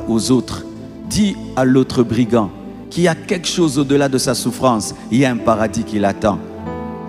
aux autres. Dis à l'autre brigand qu'il y a quelque chose au-delà de sa souffrance. Il y a un paradis qui l'attend.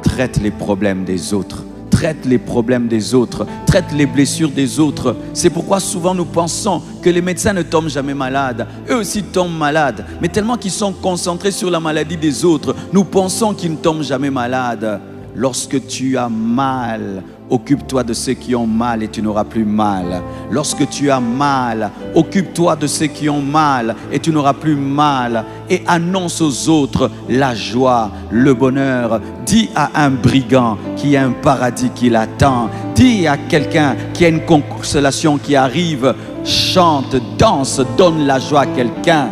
Traite les problèmes des autres. Traite les problèmes des autres. Traite les blessures des autres. C'est pourquoi souvent nous pensons que les médecins ne tombent jamais malades. Eux aussi tombent malades. Mais tellement qu'ils sont concentrés sur la maladie des autres, nous pensons qu'ils ne tombent jamais malades. Lorsque tu as mal, occupe-toi de ceux qui ont mal et tu n'auras plus mal. Lorsque tu as mal, occupe-toi de ceux qui ont mal et tu n'auras plus mal. Et annonce aux autres la joie, le bonheur. Dis à un brigand qu'il y a un paradis qui l'attend. Dis à quelqu'un qui a une consolation qui arrive. Chante, danse, donne la joie à quelqu'un.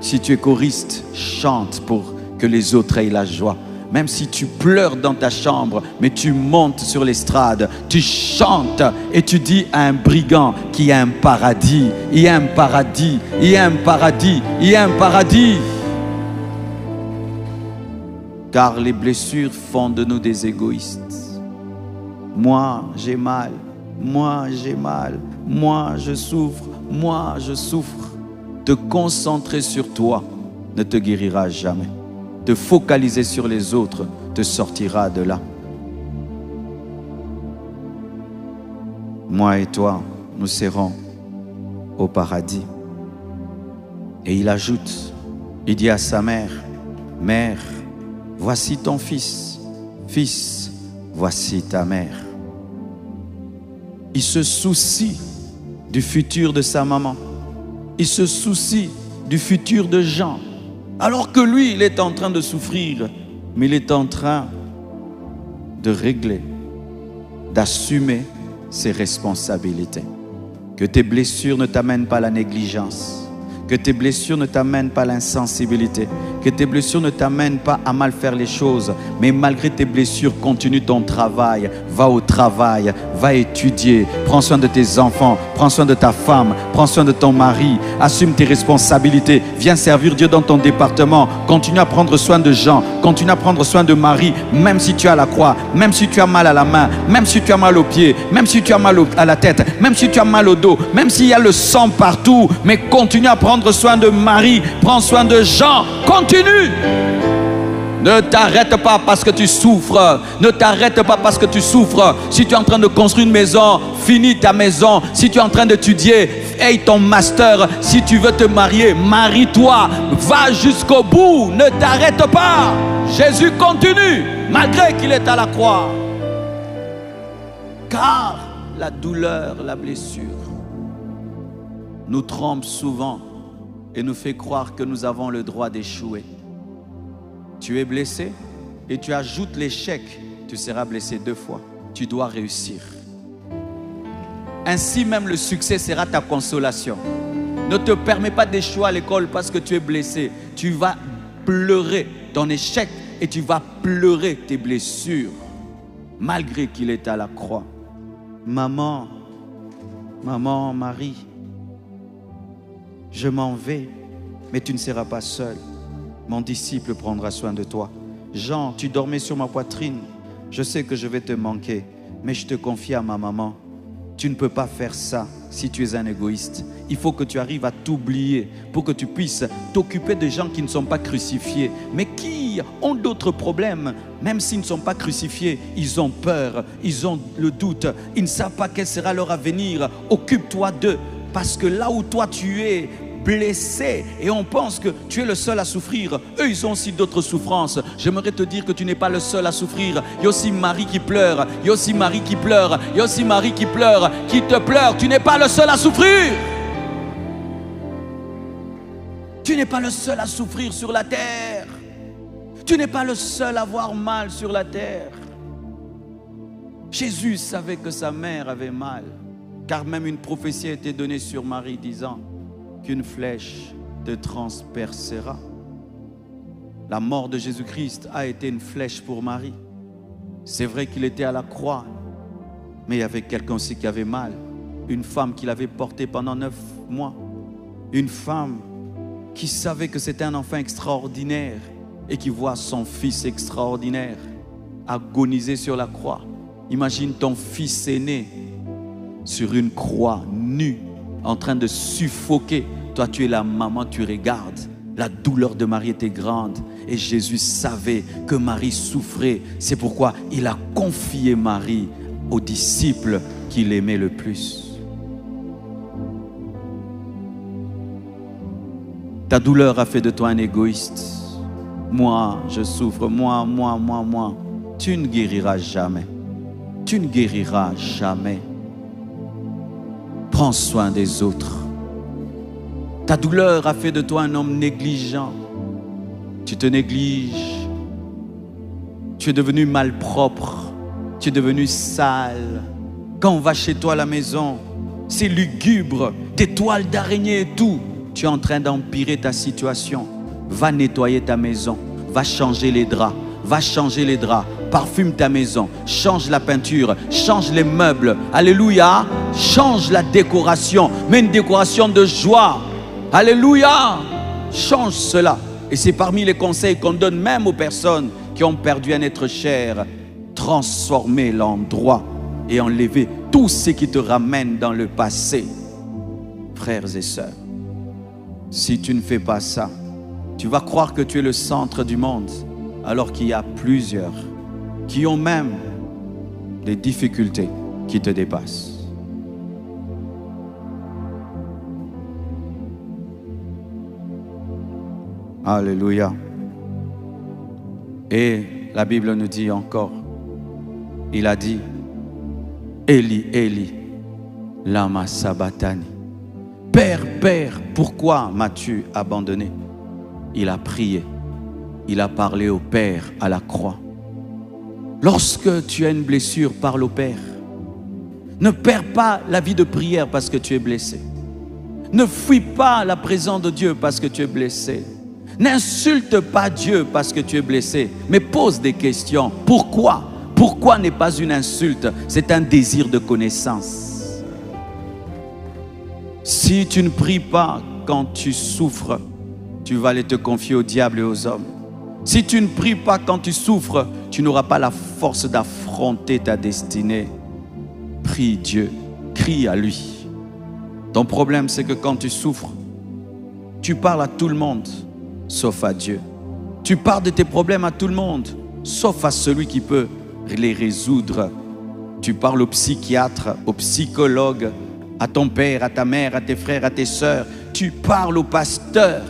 Si tu es choriste, chante pour que les autres aient la joie. Même si tu pleures dans ta chambre, mais tu montes sur l'estrade, tu chantes et tu dis à un brigand qu'il y a un paradis, il y a un paradis, il y a un paradis, il y a un paradis. Car les blessures font de nous des égoïstes. Moi, j'ai mal. Moi, j'ai mal. Moi, je souffre. Moi, je souffre. Te concentrer sur toi ne te guérira jamais. Te focaliser sur les autres te sortira de là. Moi et toi, nous serons au paradis. Et il ajoute, il dit à sa mère, mère, voici ton fils. Fils, voici ta mère. Il se soucie du futur de sa maman. Il se soucie du futur de Jean. Alors que lui, il est en train de souffrir, mais il est en train de régler, d'assumer ses responsabilités. Que tes blessures ne t'amènent pas à la négligence. Que tes blessures ne t'amènent pas à l'insensibilité. Que tes blessures ne t'amènent pas à mal faire les choses. Mais malgré tes blessures, continue ton travail. Va au travail, va étudier. Prends soin de tes enfants, prends soin de ta femme, prends soin de ton mari. Assume tes responsabilités. Viens servir Dieu dans ton département. Continue à prendre soin de gens. Continue à prendre soin de Marie. Même si tu as la croix, même si tu as mal à la main, même si tu as mal aux pieds, même si tu as mal à la tête, même si tu as mal au dos, même s'il y a le sang partout. Mais continue à prendre soin de Marie, prends soin de Jean, continue. Ne t'arrête pas parce que tu souffres. Ne t'arrête pas parce que tu souffres. Si tu es en train de construire une maison, finis ta maison. Si tu es en train d'étudier, aie ton master. Si tu veux te marier, marie-toi. Va jusqu'au bout. Ne t'arrête pas. Jésus continue malgré qu'il est à la croix. Car la douleur, la blessure nous trompe souvent et nous fait croire que nous avons le droit d'échouer. Tu es blessé et tu ajoutes l'échec, tu seras blessé 2 fois. Tu dois réussir. Ainsi même le succès sera ta consolation. Ne te permets pas d'échouer à l'école parce que tu es blessé. Tu vas pleurer ton échec et tu vas pleurer tes blessures malgré qu'il est à la croix. Maman, Marie, je m'en vais, mais tu ne seras pas seul. Mon disciple prendra soin de toi. Jean, tu dormais sur ma poitrine. Je sais que je vais te manquer, mais je te confie à ma maman. Tu ne peux pas faire ça si tu es un égoïste. Il faut que tu arrives à t'oublier pour que tu puisses t'occuper de gens qui ne sont pas crucifiés, mais qui ont d'autres problèmes. Même s'ils ne sont pas crucifiés, ils ont peur, ils ont le doute, ils ne savent pas quel sera leur avenir. Occupe-toi d'eux. Parce que là où toi tu es blessé et on pense que tu es le seul à souffrir, eux ils ont aussi d'autres souffrances. J'aimerais te dire que tu n'es pas le seul à souffrir. Il y a aussi Marie qui pleure, il y a aussi Marie qui pleure, il y a aussi Marie qui pleure, qui te pleure. Tu n'es pas le seul à souffrir. Tu n'es pas le seul à souffrir sur la terre. Tu n'es pas le seul à avoir mal sur la terre. Jésus savait que sa mère avait mal. Car même une prophétie a été donnée sur Marie disant qu'une flèche te transpercera. La mort de Jésus-Christ a été une flèche pour Marie. C'est vrai qu'il était à la croix, mais il y avait quelqu'un aussi qui avait mal. Une femme qui l'avait porté pendant 9 mois. Une femme qui savait que c'était un enfant extraordinaire et qui voit son fils extraordinaire agoniser sur la croix. Imagine ton fils aîné sur une croix, nue, en train de suffoquer. Toi, tu es la maman, tu regardes. La douleur de Marie était grande. Et Jésus savait que Marie souffrait. C'est pourquoi il a confié Marie aux disciples qu'il aimait le plus. Ta douleur a fait de toi un égoïste. Moi, je souffre. Moi. Tu ne guériras jamais. Tu ne guériras jamais. Prends soin des autres. Ta douleur a fait de toi un homme négligent. Tu te négliges. Tu es devenu malpropre. Tu es devenu sale. Quand on va chez toi à la maison, c'est lugubre, des toiles d'araignée et tout. Tu es en train d'empirer ta situation. Va nettoyer ta maison. Va changer les draps. Va changer les draps. Parfume ta maison. Change la peinture. Change les meubles. Alléluia. Change la décoration. Mets une décoration de joie. Alléluia. Change cela. Et c'est parmi les conseils qu'on donne même aux personnes qui ont perdu un être cher. Transformer l'endroit et enlever tout ce qui te ramène dans le passé. Frères et sœurs, si tu ne fais pas ça, tu vas croire que tu es le centre du monde, alors qu'il y a plusieurs qui ont même des difficultés qui te dépassent. Alléluia. Et la Bible nous dit encore, il a dit, Eli, Eli, lama sabachthani. Père, Père, pourquoi m'as-tu abandonné? Il a prié. Il a parlé au Père à la croix. Lorsque tu as une blessure, parle au Père. Ne perds pas la vie de prière parce que tu es blessé. Ne fuis pas la présence de Dieu parce que tu es blessé. N'insulte pas Dieu parce que tu es blessé, mais pose des questions. Pourquoi? Pourquoi n'est pas une insulte? C'est un désir de connaissance. Si tu ne pries pas quand tu souffres, tu vas aller te confier au diable et aux hommes. Si tu ne pries pas quand tu souffres, tu n'auras pas la force d'affronter ta destinée. Prie Dieu, crie à lui. Ton problème, c'est que quand tu souffres, tu parles à tout le monde, sauf à Dieu. Tu parles de tes problèmes à tout le monde, sauf à celui qui peut les résoudre. Tu parles au psychiatre, au psychologue, à ton père, à ta mère, à tes frères, à tes sœurs. Tu parles au pasteur,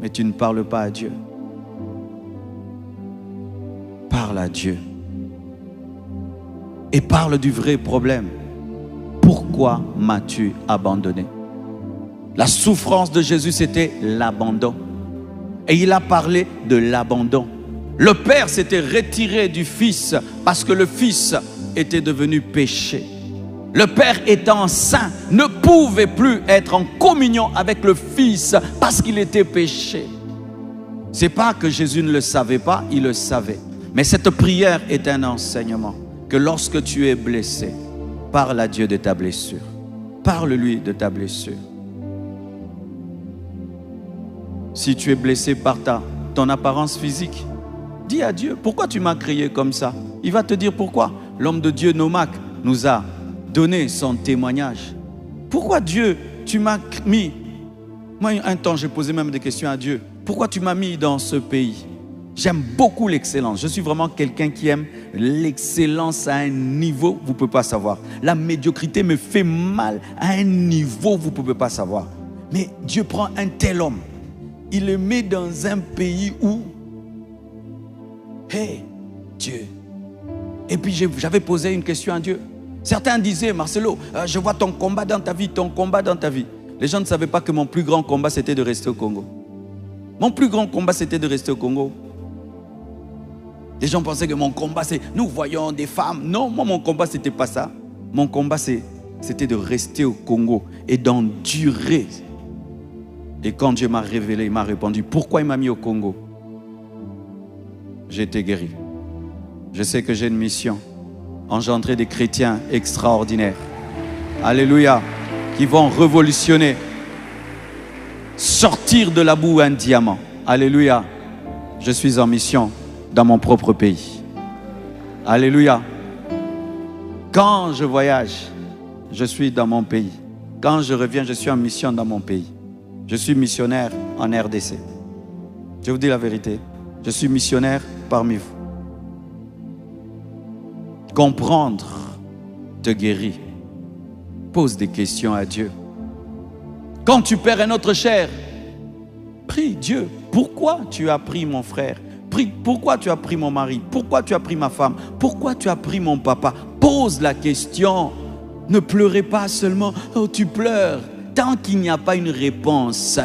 mais tu ne parles pas à Dieu. Parle à Dieu. Et parle du vrai problème. Pourquoi m'as-tu abandonné? La souffrance de Jésus, c'était l'abandon. Et il a parlé de l'abandon. Le Père s'était retiré du Fils parce que le Fils était devenu péché. Le Père étant saint ne pouvait plus être en communion avec le Fils parce qu'il était péché. Ce n'est pas que Jésus ne le savait pas, il le savait. Mais cette prière est un enseignement que lorsque tu es blessé, parle à Dieu de ta blessure. Parle-lui de ta blessure. Si tu es blessé par ton apparence physique, dis à Dieu, pourquoi tu m'as créé comme ça? Il va te dire pourquoi. L'homme de Dieu, Nomak, nous a donné son témoignage. Pourquoi Dieu, tu m'as mis? Moi, un temps, j'ai posé même des questions à Dieu. Pourquoi tu m'as mis dans ce pays? J'aime beaucoup l'excellence. Je suis vraiment quelqu'un qui aime l'excellence à un niveau, vous ne pouvez pas savoir. La médiocrité me fait mal à un niveau, vous ne pouvez pas savoir. Mais Dieu prend un tel homme. Il le met dans un pays où, hey, Dieu. Et puis j'avais posé une question à Dieu. Certains disaient, Marcelo, je vois ton combat dans ta vie, ton combat dans ta vie. Les gens ne savaient pas que mon plus grand combat, c'était de rester au Congo. Mon plus grand combat, c'était de rester au Congo. Les gens pensaient que mon combat, c'est nous voyons des femmes. Non, moi, mon combat, ce n'était pas ça. Mon combat, c'était de rester au Congo et d'endurer. Et quand Dieu m'a révélé, il m'a répondu, pourquoi il m'a mis au Congo? J'ai été guéri. Je sais que j'ai une mission. Engendrer des chrétiens extraordinaires. Alléluia. Qui vont révolutionner. Sortir de la boue un diamant. Alléluia. Je suis en mission dans mon propre pays. Alléluia. Quand je voyage, je suis dans mon pays. Quand je reviens, je suis en mission dans mon pays. Je suis missionnaire en RDC. Je vous dis la vérité. Je suis missionnaire parmi vous. Comprendre te guérit. Pose des questions à Dieu. Quand tu perds un autre cher, prie Dieu. Pourquoi tu as pris mon frère? Prie. Pourquoi tu as pris mon mari? Pourquoi tu as pris ma femme? Pourquoi tu as pris mon papa? Pose la question. Ne pleurez pas seulement. Oh, tu pleures. Tant qu'il n'y a pas une réponse,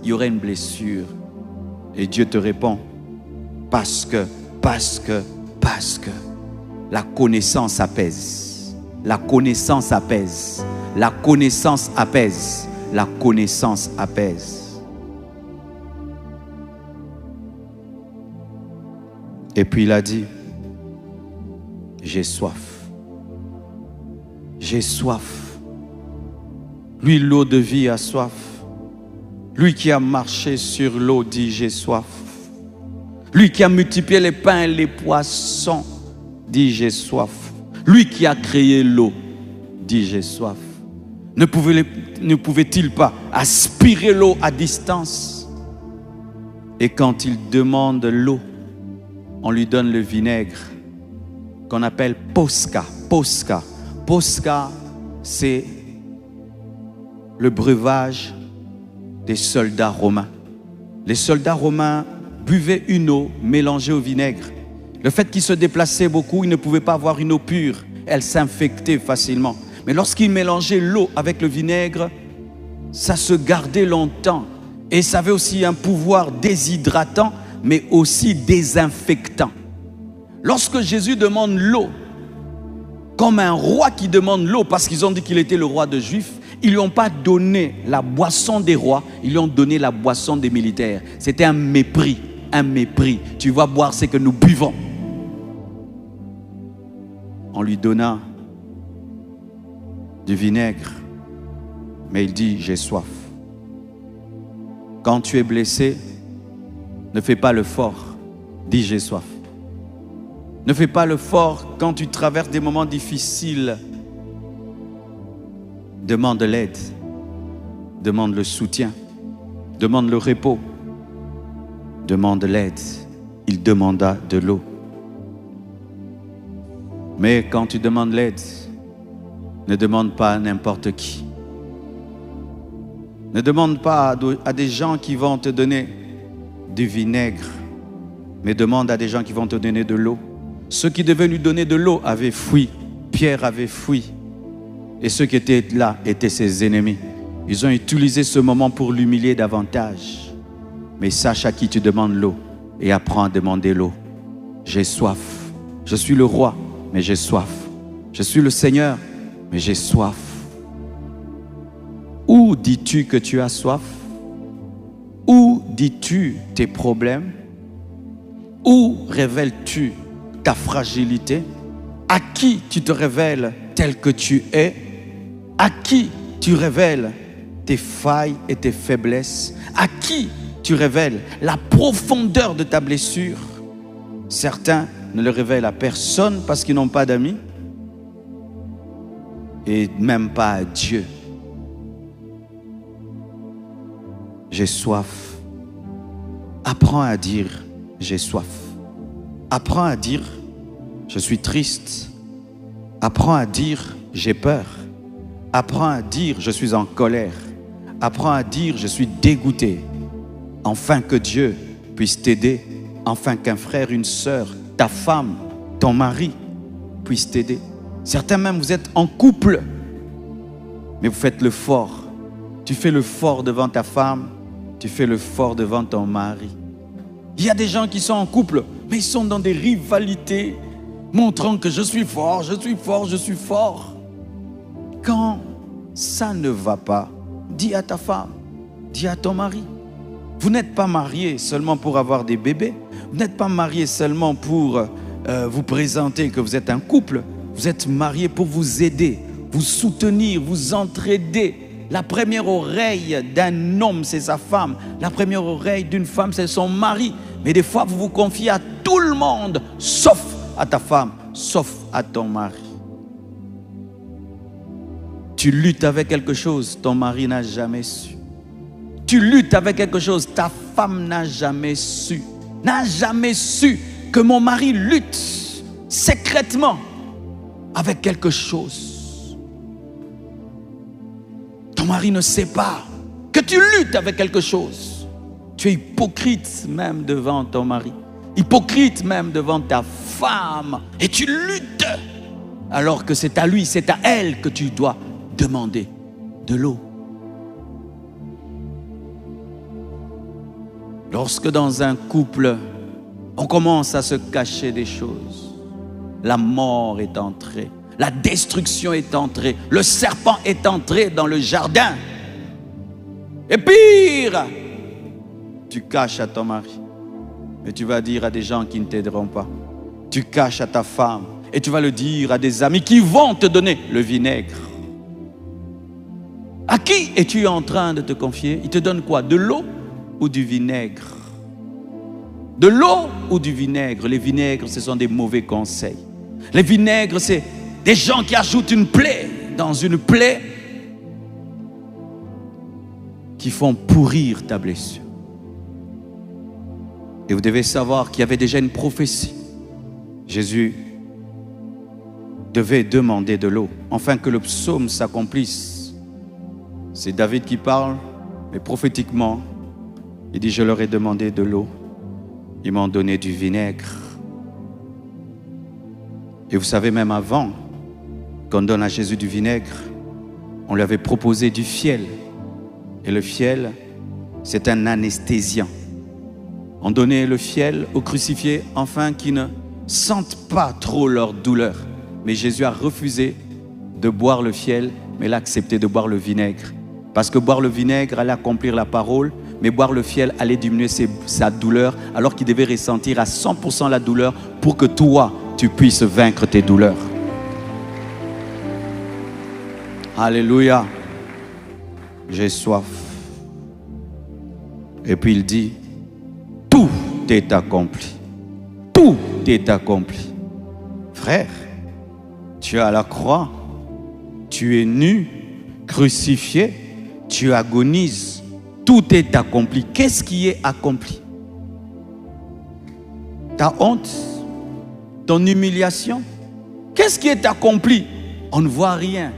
il y aura une blessure. Et Dieu te répond. Parce que la connaissance apaise. La connaissance apaise. La connaissance apaise. La connaissance apaise. Et puis il a dit, j'ai soif. J'ai soif. Lui, l'eau de vie a soif. Lui qui a marché sur l'eau dit, j'ai soif. Lui qui a multiplié les pains et les poissons dit, j'ai soif. Lui qui a créé l'eau dit, j'ai soif. Ne pouvait-il pas aspirer l'eau à distance? Et quand il demande l'eau, on lui donne le vinaigre qu'on appelle posca. Posca. Posca, c'est le breuvage des soldats romains. Les soldats romains buvaient une eau mélangée au vinaigre. Le fait qu'ils se déplaçaient beaucoup, ils ne pouvaient pas avoir une eau pure. Elle s'infectait facilement. Mais lorsqu'ils mélangeaient l'eau avec le vinaigre, ça se gardait longtemps. Et ça avait aussi un pouvoir déshydratant, mais aussi désinfectant. Lorsque Jésus demande l'eau, comme un roi qui demande l'eau, parce qu'ils ont dit qu'il était le roi des Juifs, ils ne lui ont pas donné la boisson des rois, ils lui ont donné la boisson des militaires. C'était un mépris, un mépris. Tu vas boire ce que nous buvons. On lui donna du vinaigre, mais il dit, j'ai soif. Quand tu es blessé, ne fais pas le fort, dis, j'ai soif. Ne fais pas le fort quand tu traverses des moments difficiles. Demande l'aide, demande le soutien, demande le repos, demande l'aide. Il demanda de l'eau. Mais quand tu demandes l'aide, ne demande pas à n'importe qui. Ne demande pas à des gens qui vont te donner du vinaigre, mais demande à des gens qui vont te donner de l'eau. Ceux qui devaient lui donner de l'eau avaient fui. Pierre avait fui. Et ceux qui étaient là étaient ses ennemis. Ils ont utilisé ce moment pour l'humilier davantage. Mais sache à qui tu demandes l'eau et apprends à demander l'eau. J'ai soif. Je suis le roi, mais j'ai soif. Je suis le Seigneur, mais j'ai soif. Où dis-tu que tu as soif? Où dis-tu tes problèmes? Où révèles-tu ta fragilité? À qui tu te révèles tel que tu es? À qui tu révèles tes failles et tes faiblesses? À qui tu révèles la profondeur de ta blessure? Certains ne le révèlent à personne parce qu'ils n'ont pas d'amis et même pas à Dieu. J'ai soif. Apprends à dire j'ai soif. Apprends à dire je suis triste. Apprends à dire j'ai peur. Apprends à dire je suis en colère. Apprends à dire je suis dégoûté. Afin que Dieu puisse t'aider. Afin qu'un frère, une sœur, ta femme, ton mari puisse t'aider. Certains même vous êtes en couple, mais vous faites le fort. Tu fais le fort devant ta femme, tu fais le fort devant ton mari. Il y a des gens qui sont en couple, mais ils sont dans des rivalités, montrant que je suis fort, je suis fort, je suis fort. Quand ça ne va pas, dis à ta femme, dis à ton mari. Vous n'êtes pas mariés seulement pour avoir des bébés. Vous n'êtes pas mariés seulement pour vous présenter que vous êtes un couple. Vous êtes mariés pour vous aider, vous soutenir, vous entraider. La première oreille d'un homme, c'est sa femme. La première oreille d'une femme, c'est son mari. Mais des fois, vous vous confiez à tout le monde, sauf à ta femme, sauf à ton mari. Tu luttes avec quelque chose, ton mari n'a jamais su. Tu luttes avec quelque chose, ta femme n'a jamais su. N'a jamais su que mon mari lutte secrètement avec quelque chose. Ton mari ne sait pas que tu luttes avec quelque chose. Tu es hypocrite même devant ton mari. Hypocrite même devant ta femme. Et tu luttes alors que c'est à lui, c'est à elle que tu dois demander de l'eau. Lorsque dans un couple, on commence à se cacher des choses, la mort est entrée, la destruction est entrée, le serpent est entré dans le jardin. Et pire, tu caches à ton mari, mais tu vas dire à des gens qui ne t'aideront pas. Tu caches à ta femme et tu vas le dire à des amis qui vont te donner le vinaigre. À qui es-tu en train de te confier? Il te donne quoi? De l'eau ou du vinaigre? De l'eau ou du vinaigre? Les vinaigres, ce sont des mauvais conseils. Les vinaigres, c'est des gens qui ajoutent une plaie dans une plaie qui font pourrir ta blessure. Et vous devez savoir qu'il y avait déjà une prophétie. Jésus devait demander de l'eau, afin que le psaume s'accomplisse. C'est David qui parle, mais prophétiquement, il dit, je leur ai demandé de l'eau, ils m'ont donné du vinaigre. Et vous savez, même avant qu'on donne à Jésus du vinaigre, on lui avait proposé du fiel. Et le fiel, c'est un anesthésiant. On donnait le fiel aux crucifiés afin qu'ils ne sentent pas trop leur douleur. Mais Jésus a refusé de boire le fiel, mais il a accepté de boire le vinaigre. Parce que boire le vinaigre allait accomplir la parole, mais boire le fiel allait diminuer sa douleur, alors qu'il devait ressentir à 100% la douleur pour que toi, tu puisses vaincre tes douleurs. Alléluia. J'ai soif. Et puis il dit, tout est accompli. Tout est accompli. Frère, tu es à la croix, tu es nu, crucifié, tu agonises. Tout est accompli. Qu'est-ce qui est accompli? Ta honte, ton humiliation. Qu'est-ce qui est accompli? On ne voit rien.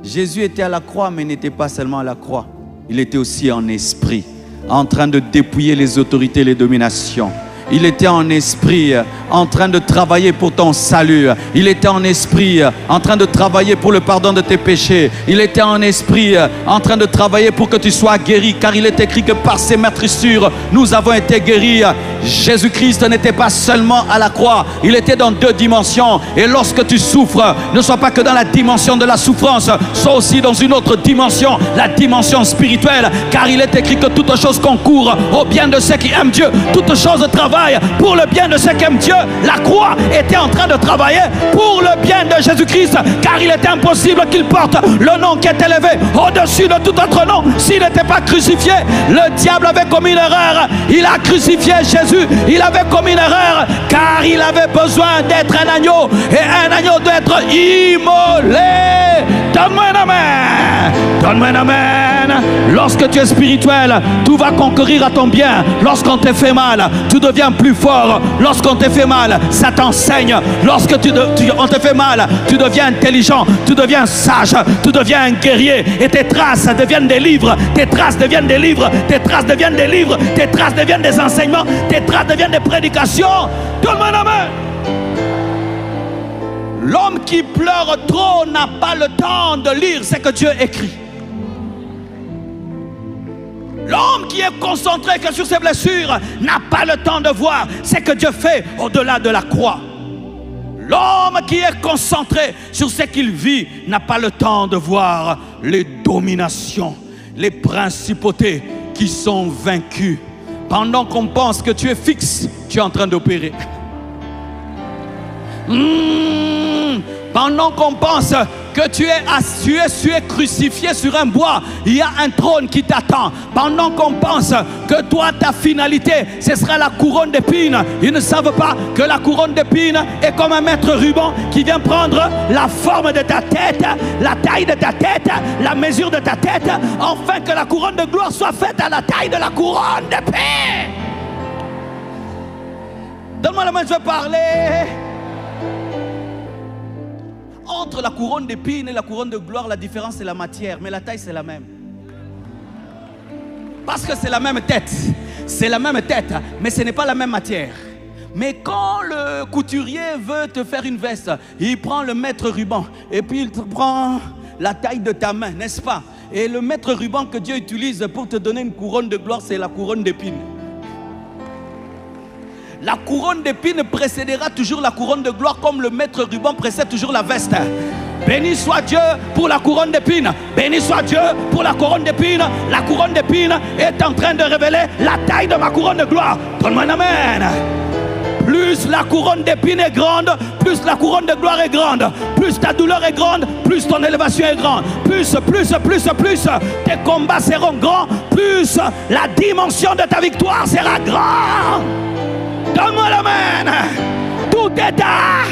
Jésus était à la croix, mais n'était pas seulement à la croix. Il était aussi en esprit, en train de dépouiller les autorités et les dominations. Il était en esprit, en train de travailler pour ton salut. Il était en esprit, en train de travailler pour le pardon de tes péchés. Il était en esprit, en train de travailler pour que tu sois guéri. Car il est écrit que par ses meurtrissures, nous avons été guéris. Jésus-Christ n'était pas seulement à la croix. Il était dans deux dimensions. Et lorsque tu souffres, ne sois pas que dans la dimension de la souffrance. Sois aussi dans une autre dimension, la dimension spirituelle. Car il est écrit que toute chose concourt au bien de ceux qui aiment Dieu. Toute chose travaille pour le bien de ceux qui aiment Dieu. La croix était en train de travailler pour le bien de Jésus-Christ, car il était impossible qu'il porte le nom qui est élevé au-dessus de tout autre nom. S'il n'était pas crucifié, le diable avait commis une erreur. Il a crucifié Jésus. Il avait commis une erreur, car il avait besoin d'être un agneau, et un agneau doit être immolé. Donne-moi un amen. Donne-moi un amen. Lorsque tu es spirituel, tout va concourir à ton bien. Lorsqu'on te fait mal, tu deviens plus fort. Lorsqu'on te fait mal, ça t'enseigne. Lorsque on te fait mal, tu deviens intelligent, tu deviens sage, tu deviens un guerrier. Et tes traces deviennent des livres. Tes traces deviennent des livres. Tes traces deviennent des livres. Tes traces deviennent des enseignements. Tes traces deviennent des prédications. Donne-moi un amen. L'homme qui pleure trop n'a pas le temps de lire ce que Dieu écrit. L'homme qui est concentré que sur ses blessures n'a pas le temps de voir ce que Dieu fait au-delà de la croix. L'homme qui est concentré sur ce qu'il vit n'a pas le temps de voir les dominations, les principautés qui sont vaincues. Pendant qu'on pense que tu es fixe, tu es en train d'opérer. Pendant qu'on pense que tu es crucifié sur un bois, il y a un trône qui t'attend. Pendant qu'on pense que toi, ta finalité, ce sera la couronne d'épines, ils ne savent pas que la couronne d'épines est comme un mètre ruban qui vient prendre la forme de ta tête, la taille de ta tête, la mesure de ta tête, afin que la couronne de gloire soit faite à la taille de la couronne d'épines. Donne-moi la main, je vais parler. Entre la couronne d'épines et la couronne de gloire, la différence c'est la matière, mais la taille c'est la même. Parce que c'est la même tête. C'est la même tête, mais ce n'est pas la même matière. Mais quand le couturier veut te faire une veste, il prend le mètre ruban et puis il te prend la taille de ta main, n'est-ce pas? Et le mètre ruban que Dieu utilise pour te donner une couronne de gloire, c'est la couronne d'épines. La couronne d'épines précédera toujours la couronne de gloire, comme le mètre ruban précède toujours la veste. Béni soit Dieu pour la couronne d'épines. Béni soit Dieu pour la couronne d'épines. La couronne d'épines est en train de révéler la taille de ma couronne de gloire. Donne-moi un amen. Plus la couronne d'épines est grande, plus la couronne de gloire est grande. Plus ta douleur est grande, plus ton élévation est grande. Plus, tes combats seront grands, plus la dimension de ta victoire sera grande. Donne-moi l'amen. Tout est à.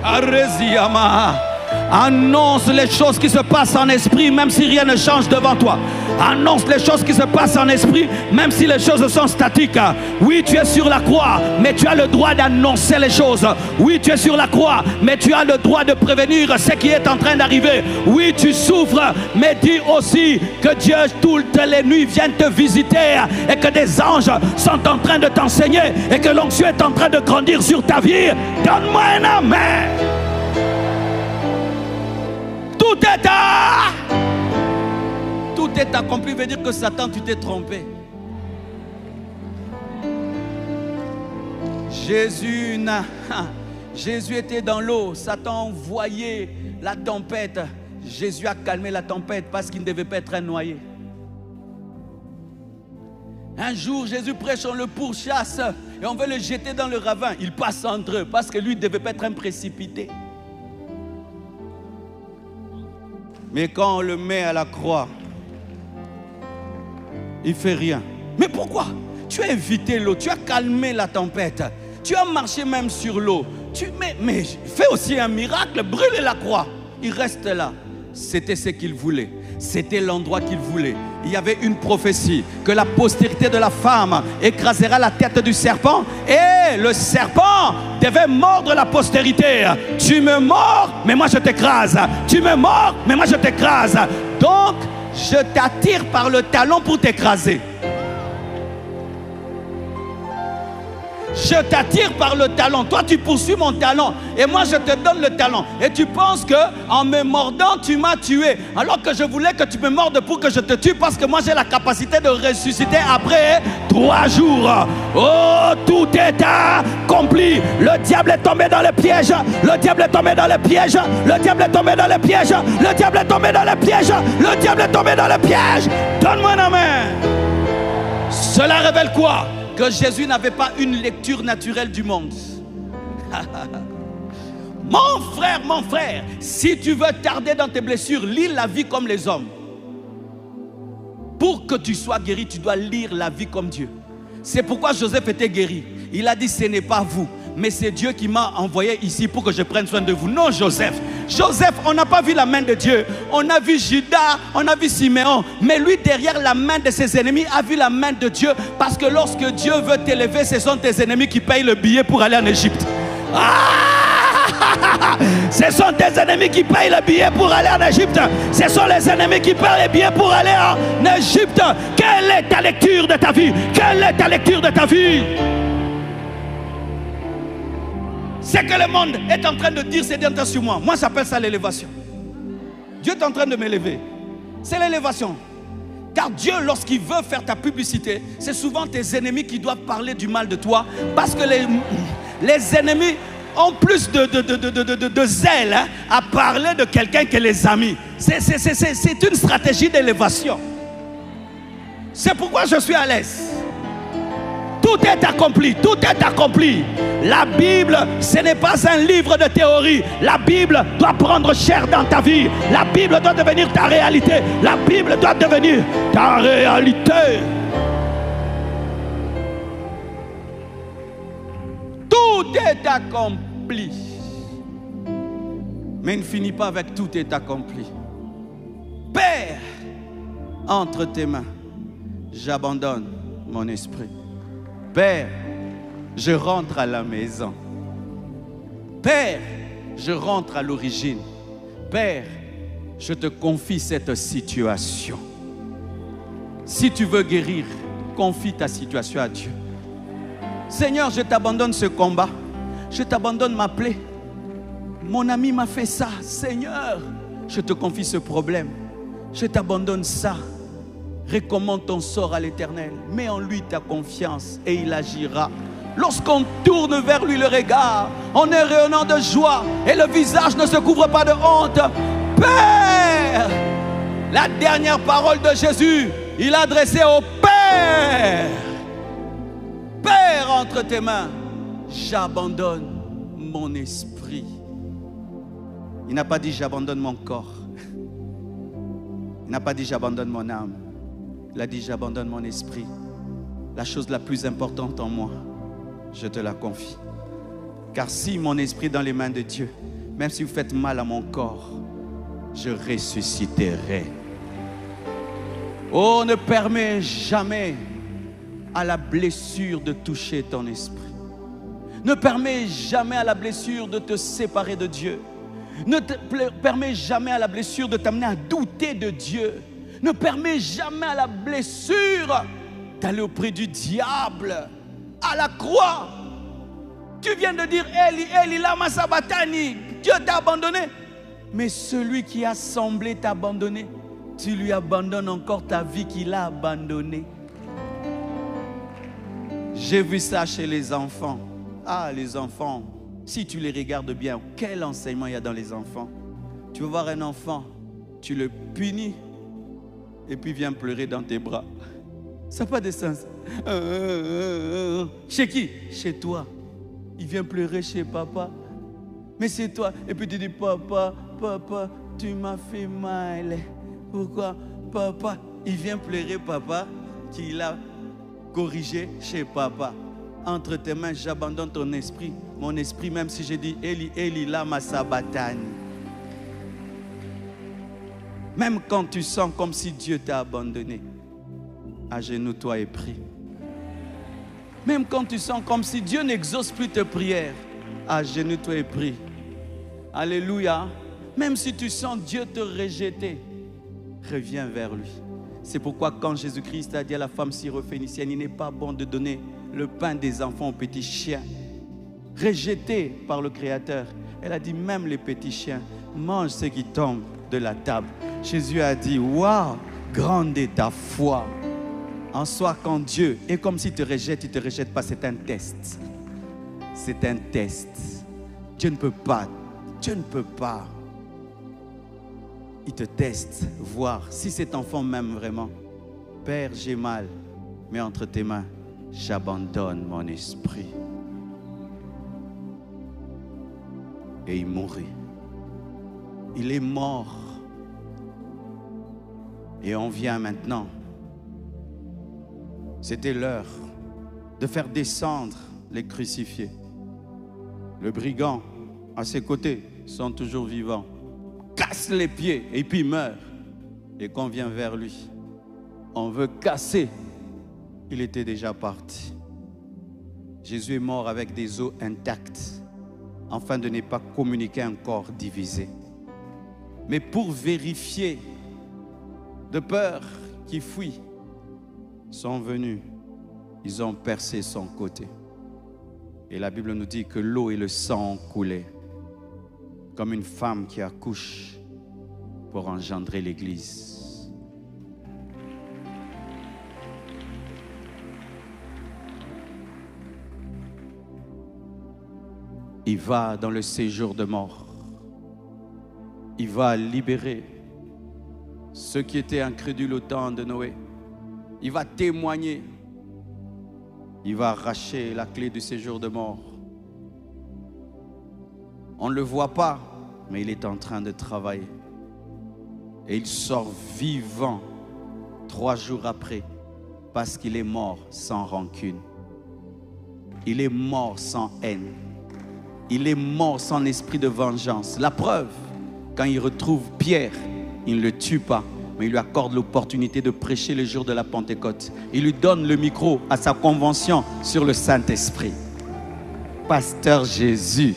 Aresiama. Annonce les choses qui se passent en esprit, même si rien ne change devant toi. Annonce les choses qui se passent en esprit, même si les choses sont statiques. Oui, tu es sur la croix, mais tu as le droit d'annoncer les choses. Oui, tu es sur la croix, mais tu as le droit de prévenir ce qui est en train d'arriver. Oui, tu souffres, mais dis aussi que Dieu, toutes les nuits, vient te visiter et que des anges sont en train de t'enseigner et que l'onction est en train de grandir sur ta vie. Donne-moi un amen. Tout est accompli, veut dire que Satan, tu t'es trompé. Jésus était dans l'eau, Satan voyait la tempête. Jésus a calmé la tempête parce qu'il ne devait pas être noyé. Un jour, Jésus prêche, on le pourchasse et on veut le jeter dans le ravin. Il passe entre eux parce que lui ne devait pas être un précipité. Mais quand on le met à la croix, il ne fait rien. Mais pourquoi? Tu as évité l'eau, tu as calmé la tempête, tu as marché même sur l'eau. Mais fais aussi un miracle, brûle la croix. Il reste là. C'était ce qu'il voulait. C'était l'endroit qu'il voulait. Il y avait une prophétie que la postérité de la femme écrasera la tête du serpent et le serpent devait mordre la postérité. Tu me mords, mais moi je t'écrase. Tu me mords, mais moi je t'écrase. Donc, je t'attire par le talon pour t'écraser. Je t'attire par le talon. Toi, tu poursuis mon talon. Et moi, je te donne le talon. Et tu penses qu'en me mordant, tu m'as tué. Alors que je voulais que tu me mordes pour que je te tue. Parce que moi, j'ai la capacité de ressusciter après 3 jours. Oh, tout est accompli. Le diable est tombé dans le piège. Le diable est tombé dans le piège. Le diable est tombé dans le piège. Le diable est tombé dans le piège. Le diable est tombé dans le piège. Donne-moi une main. Cela révèle quoi? Que Jésus n'avait pas une lecture naturelle du monde. Mon frère, si tu veux tarder dans tes blessures, lis la vie comme les hommes. Pour que tu sois guéri, tu dois lire la vie comme Dieu. C'est pourquoi Joseph était guéri. Il a dit, ce n'est pas vous, mais c'est Dieu qui m'a envoyé ici pour que je prenne soin de vous. Non, Joseph, on n'a pas vu la main de Dieu. On a vu Judas, on a vu Siméon. Mais lui, derrière la main de ses ennemis, a vu la main de Dieu. Parce que lorsque Dieu veut t'élever, ce sont tes ennemis qui payent le billet pour aller en Égypte. Ce sont tes ennemis qui payent le billet pour aller en Égypte. Ce sont les ennemis qui payent le billet pour aller en Égypte. Quelle est ta lecture de ta vie? Quelle est ta lecture de ta vie? Ce que le monde est en train de dire ces derniers temps sur moi, moi j'appelle ça l'élévation. Dieu est en train de m'élever. C'est l'élévation. Car Dieu, lorsqu'il veut faire ta publicité, c'est souvent tes ennemis qui doivent parler du mal de toi. Parce que les ennemis ont plus de zèle à parler de quelqu'un que les amis. C'est une stratégie d'élévation. C'est pourquoi je suis à l'aise. Tout est accompli, tout est accompli. La Bible, ce n'est pas un livre de théorie. La Bible doit prendre chair dans ta vie. La Bible doit devenir ta réalité. La Bible doit devenir ta réalité. Tout est accompli. Mais il ne finit pas avec tout est accompli. Père, entre tes mains, j'abandonne mon esprit. Père, je rentre à la maison. Père, je rentre à l'origine. Père, je te confie cette situation. Si tu veux guérir, confie ta situation à Dieu. Seigneur, je t'abandonne ce combat. Je t'abandonne ma plaie. Mon ami m'a fait ça. Seigneur, je te confie ce problème. Je t'abandonne ça. Recommande ton sort à l'Éternel. Mets en lui ta confiance et il agira. Lorsqu'on tourne vers lui le regard, on est rayonnant de joie et le visage ne se couvre pas de honte. Père, la dernière parole de Jésus, il a adressé au Père. Père, entre tes mains, j'abandonne mon esprit. Il n'a pas dit j'abandonne mon corps. Il n'a pas dit j'abandonne mon âme. Il a dit j'abandonne mon esprit. La chose la plus importante en moi, je te la confie. Car si mon esprit est dans les mains de Dieu, même si vous faites mal à mon corps, je ressusciterai. Oh, ne permets jamais à la blessure de toucher ton esprit. Ne permets jamais à la blessure de te séparer de Dieu. Ne permets jamais à la blessure de t'amener à douter de Dieu. Ne permets jamais à la blessure d'aller auprès du diable. À la croix, tu viens de dire Eli, Eli, lama sabachthani. Dieu t'a abandonné. Mais celui qui a semblé t'abandonner, tu lui abandonnes encore ta vie qu'il a abandonnée. J'ai vu ça chez les enfants. Ah, les enfants, si tu les regardes bien, quel enseignement il y a dans les enfants. Tu veux voir un enfant, tu le punis et puis il vient pleurer dans tes bras. Ça n'a pas de sens. Chez qui? Chez toi. Il vient pleurer chez papa. Mais c'est toi. Et puis tu dis, papa, papa, tu m'as fait mal. Pourquoi? Papa, il vient pleurer papa qu'il a corrigé chez papa. Entre tes mains, j'abandonne ton esprit. Mon esprit, même si j'ai dit Eli, Eli, lama sabachthani. Même quand tu sens comme si Dieu t'a abandonné, agenouille-toi et prie. Même quand tu sens comme si Dieu n'exauce plus tes prières, agenouille-toi et prie. Alléluia. Même si tu sens Dieu te rejeter, reviens vers lui. C'est pourquoi quand Jésus-Christ a dit à la femme syrophénicienne, il n'est pas bon de donner le pain des enfants aux petits chiens. Rejetée par le Créateur, elle a dit même les petits chiens mangent ce qui tombe de la table. Jésus a dit, waouh, grande est ta foi. En soi, quand Dieu est comme s'il te rejette, il ne te rejette pas, c'est un test. C'est un test. Dieu ne peut pas. Dieu ne peut pas. Il te teste, voir si cet enfant m'aime vraiment. Père, j'ai mal, mais entre tes mains, j'abandonne mon esprit. Et il mourut. Il est mort. Et on vient maintenant. C'était l'heure de faire descendre les crucifiés. Le brigand, à ses côtés, sont toujours vivants. Casse les pieds et puis meurt. Et qu'on vient vers lui, on veut casser. Il était déjà parti. Jésus est mort avec des os intacts, afin de ne pas communiquer un corps divisé. Mais pour vérifier, de peur qu'il fuit, sont venus, ils ont percé son côté. Et la Bible nous dit que l'eau et le sang ont coulé, comme une femme qui accouche pour engendrer l'Église. Il va dans le séjour de mort. Il va libérer ceux qui étaient incrédules au temps de Noé. Il va témoigner. Il va arracher la clé du séjour de mort. On ne le voit pas, mais il est en train de travailler. Et il sort vivant 3 jours après, parce qu'il est mort sans rancune. Il est mort sans haine. Il est mort sans esprit de vengeance. La preuve, quand il retrouve Pierre, il ne le tue pas, mais il lui accorde l'opportunité de prêcher le jour de la Pentecôte. Il lui donne le micro à sa convention sur le Saint-Esprit. Pasteur Jésus,